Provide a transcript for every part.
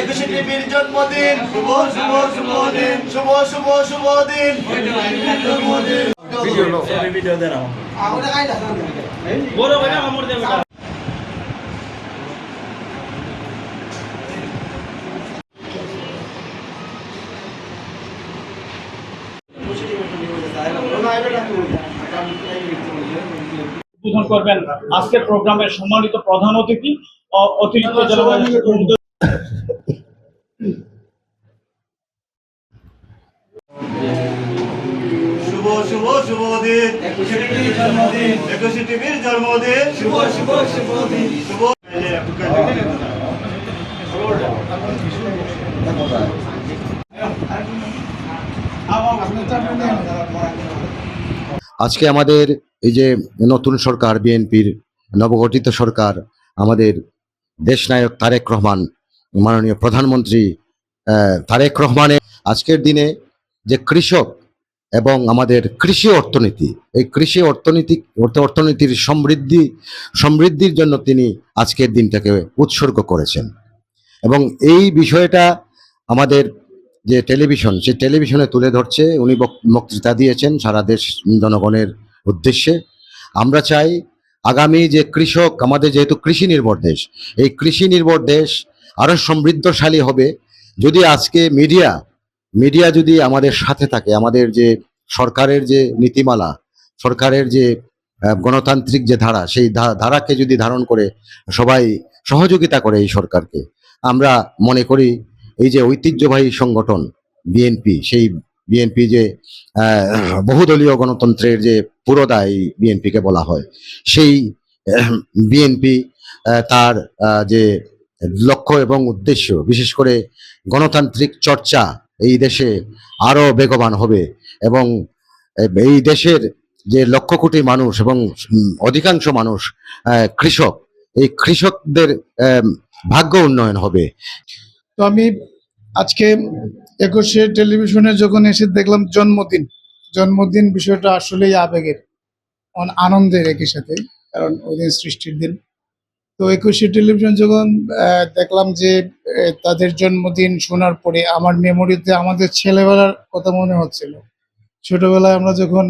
একুশে টিভির জন্মদিন, শুভ শুভ শুভ দিন, শুভ শুভ শুভ দিন। ভিডিও দেন উদ্বোধন করবেন আজকের প্রোগ্রামের সম্মানিত প্রধান অতিথি অতিরিক্ত জেলা শুভ শুভ শুভ দিন, একুশে টিভির জন্মদিন, শুভ শুভ শুভ দিন, শুভ। আজকে আমাদের এই যে নতুন সরকার, বিএনপির নবগঠিত সরকার, আমাদের দেশনায়ক তারেক রহমান, মাননীয় প্রধানমন্ত্রী তারেক রহমানের আজকের দিনে যে কৃষক এবং আমাদের কৃষি অর্থনীতি, এই কৃষি অর্থনীতির সমৃদ্ধির জন্য তিনি আজকের দিনটাকে উৎসর্গ করেছেন। এবং এই বিষয়টা আমাদের যে টেলিভিশন, সেই টেলিভিশনে তুলে ধরছে। উনি বক্তৃতা দিয়েছেন সারা দেশ জনগণের উদ্দেশ্যে। আমরা চাই আগামী যে কৃষক, আমাদের যেহেতু কৃষি নির্ভর দেশ, এই কৃষি নির্ভর দেশ আরো সমৃদ্ধশালী হবে যদি আজকে মিডিয়া যদি আমাদের সাথে থাকে। আমাদের যে সরকারের যে নীতিমালা, সরকারের যে গণতান্ত্রিক যে ধারা, সেই ধারাকে যদি ধারণ করে সবাই সহযোগিতা করে এই সরকারকে, আমরা মনে করি এই যে ঐতিহ্যবাহী সংগঠন বিএনপি, সেই বিএনপি যে বহুদলীয় গণতন্ত্রের যে পুরোদা এই বিএনপিকে বলা হয়, সেই বিএনপি তার যে লক্ষ্য এবং উদ্দেশ্য, বিশেষ করে গণতান্ত্রিক চর্চা এই দেশে আরো বেগবান হবে এবং এই দেশের যে লক্ষ কোটি মানুষ এবং অধিকাংশ মানুষ কৃষক, এই কৃষকদের ভাগ্য উন্নয়ন হবে। তো আমি আজকে একুশে টেলিভিশনে যখন এসে দেখলাম জন্মদিন বিষয়টা আসলেই আবেগের, আনন্দের একই সাথে, কারণ ওই দিন সৃষ্টির দিন। তো একুশে টেলিভিশন যখন দেখলাম যে তাদের জন্মদিন শোনার পরে আমার মেমোরিতে আমাদের ছেলেবেলার কথা মনে হচ্ছিল। ছোটবেলায় আমরা যখন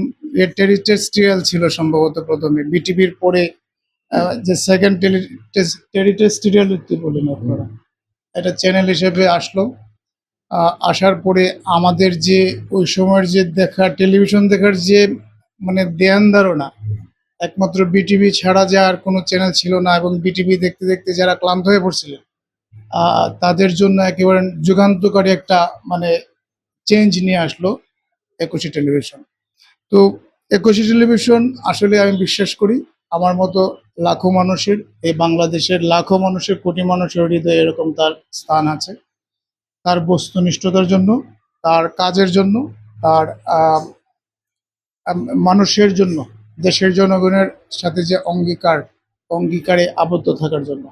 টেরিটেরিয়াল ছিল সম্ভবত প্রথমে, বিটিভির পরে যে সেকেন্ড টেরিটেরিয়াল বলেন আপনারা, একটা চ্যানেল হিসেবে আসলো। আসার পরে আমাদের যে ওই সময়ের যে টেলিভিশন দেখার যে মানে ধ্যান ধারণা, একমাত্র বিটিভি ছাড়া যে আর কোনো চ্যানেল ছিল না, এবং বিটিভি দেখতে দেখতে যারা ক্লান্ত হয়ে পড়ছিলেন তাদের জন্য একেবারে যুগান্তকারী একটা মানে চেঞ্জ নিয়ে আসলো একুশে টেলিভিশন। তো একুশে টেলিভিশন আসলে আমি বিশ্বাস করি আমার মতো লাখো মানুষের, এই বাংলাদেশের লাখো মানুষের, কোটি মানুষের হৃদয়ে এরকম তার স্থান আছে। তার বস্তুনিষ্ঠতার জন্য, তার কাজের জন্য, তার মানুষের জন্য, দেশের জনগণের সাথে যে অঙ্গীকারে আবদ্ধ থাকার জন্য।